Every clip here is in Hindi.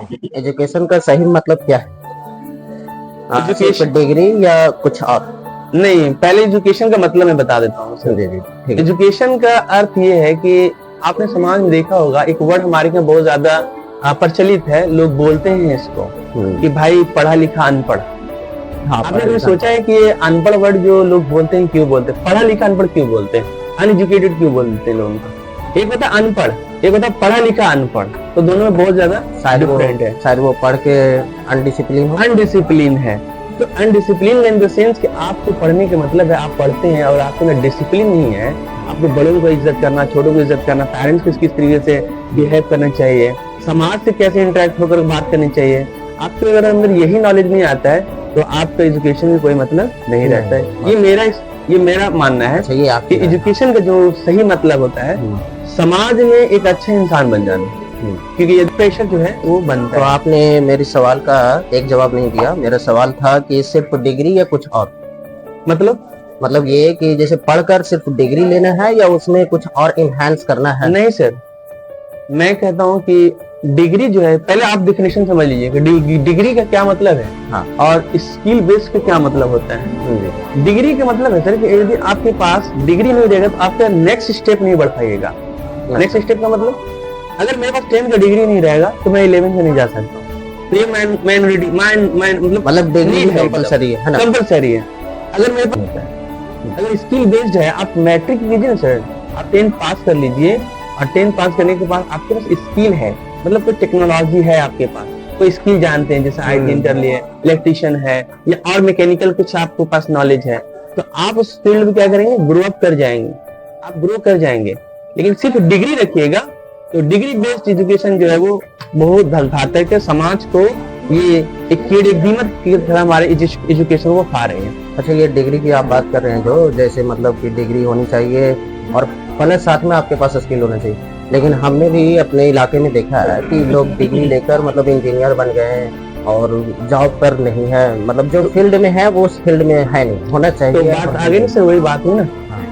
एजुकेशन का सही मतलब क्या है? सिर्फ एजुकेशन डिग्री या कुछ और? नहीं, पहले एजुकेशन का मतलब मैं बता देता हूँ सर। जी जी ठीक है। एजुकेशन का अर्थ ये है कि आपने समाज में देखा होगा, एक वर्ड हमारे यहाँ बहुत ज्यादा प्रचलित है, लोग बोलते हैं इसको कि भाई पढ़ा लिखा अनपढ़। हाँ, आपने कभी सोचा है कि ये अनपढ़ वर्ड जो लोग बोलते हैं क्यों बोलते हैं? पढ़ा लिखा अनपढ़ क्यों बोलते हैं? अनएजुकेटेड क्यों बोलते हैं लोगों को? एक होता है अनपढ़, एक होता है पढ़ा लिखा अनपढ़, तो दोनों में बहुत ज्यादा डिफरेंट है। शायद वो पढ़ के अनडिसिप्लिन हो। अनडिसिप्लिन है, तो अनडिसिप्लिन इन द सेंस कि आपको पढ़ने के मतलब है आप पढ़ते हैं और आपके में डिसिप्लिन नहीं है। आपको बड़ों को इज्जत करना, छोटों को इज्जत करना, पेरेंट्स को किस तरीके से बिहेव करना चाहिए, समाज से कैसे इंटरेक्ट होकर बात करनी चाहिए, आपके अगर अंदर यही नॉलेज नहीं आता है तो आपका एजुकेशन में कोई मतलब नहीं रहता है। ये मेरा मानना है कि एजुकेशन का जो सही मतलब होता है समाज में एक अच्छा इंसान बन जाना, क्योंकि ये प्रेशर जो है वो बनता है। तो आपने मेरे सवाल का एक जवाब नहीं दिया। मेरा सवाल था कि सिर्फ डिग्री या कुछ और? मतलब ये कि जैसे पढ़कर सिर्फ डिग्री लेना है या उसमें कुछ और इनहेंस करना है? नहीं सर, मैं कहता हूँ कि डिग्री जो है, पहले आप डेफिनेशन समझ लीजिए कि डिग्री का क्या मतलब है। हाँ। और स्किल बेस्ड का क्या मतलब होता है। डिग्री का मतलब है सर कि यदि आपके पास डिग्री नहीं रहेगा तो आपका नेक्स्ट स्टेप नहीं बढ़ पाएगा। नेक्स्ट स्टेप का मतलब, अगर मेरे पास 10 का डिग्री नहीं रहेगा तो मैं 11 में नहीं जा सकता। तो ये मतलब डिग्री कंपलसरी है ना? कंपलसरी है। अगर मेरे पास अगर स्किल बेस्ड है, आप मैट्रिक कीजिए ना सर, आप 10 पास कर लीजिए और 10 पास करने के बाद आपके पास स्किल है, मतलब कोई टेक्नोलॉजी है आपके पास, कोई स्किल जानते हैं, जैसे आईटी कर लिए, इलेक्ट्रिशियन है या और मैकेनिकल कुछ आपके पास नॉलेज है, तो आप उस फील्ड में क्या करेंगे, ग्रो अप कर जाएंगे, आप ग्रो कर जाएंगे। लेकिन सिर्फ डिग्री रखिएगा तो डिग्री बेस्ड एजुकेशन जो है वो बहुत घातक है। समाज को ये एक कीड़े दीमक की तरह हमारे एजुकेशन को खा रहे हैं। अच्छा, ये डिग्री की आप बात कर रहे हैं, जो जैसे मतलब कि डिग्री होनी चाहिए और प्लस साथ में आपके पास स्किल होना चाहिए, लेकिन हमने भी अपने इलाके में देखा है कि लोग डिग्री लेकर मतलब इंजीनियर बन गए हैं और जॉब पर नहीं है, मतलब जो फील्ड में है वो उस फील्ड में है नहीं, होना चाहिए। तो बात आगे ना सर, वही बात हुई ना,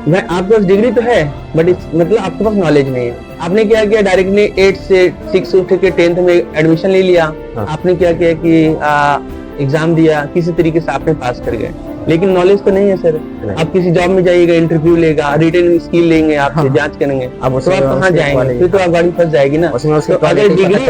मैं आपके पास डिग्री तो है बट मतलब आपके पास नॉलेज नहीं है। आपने क्या किया, डायरेक्टली 8 से 6 उठ के 10th में एडमिशन ले लिया। आपने क्या किया कि एग्जाम दिया, किसी तरीके से आपने पास कर गए, लेकिन नॉलेज तो नहीं है सर। आप किसी जॉब में जाइएगा, इंटरव्यू लेगा, रिटन स्किल लेंगे, आपसे जांच करेंगे, अब तो आप कहाँ जाएंगे, फिर तो आप गाड़ी फंस जाएगी ना। तो अगर डिग्री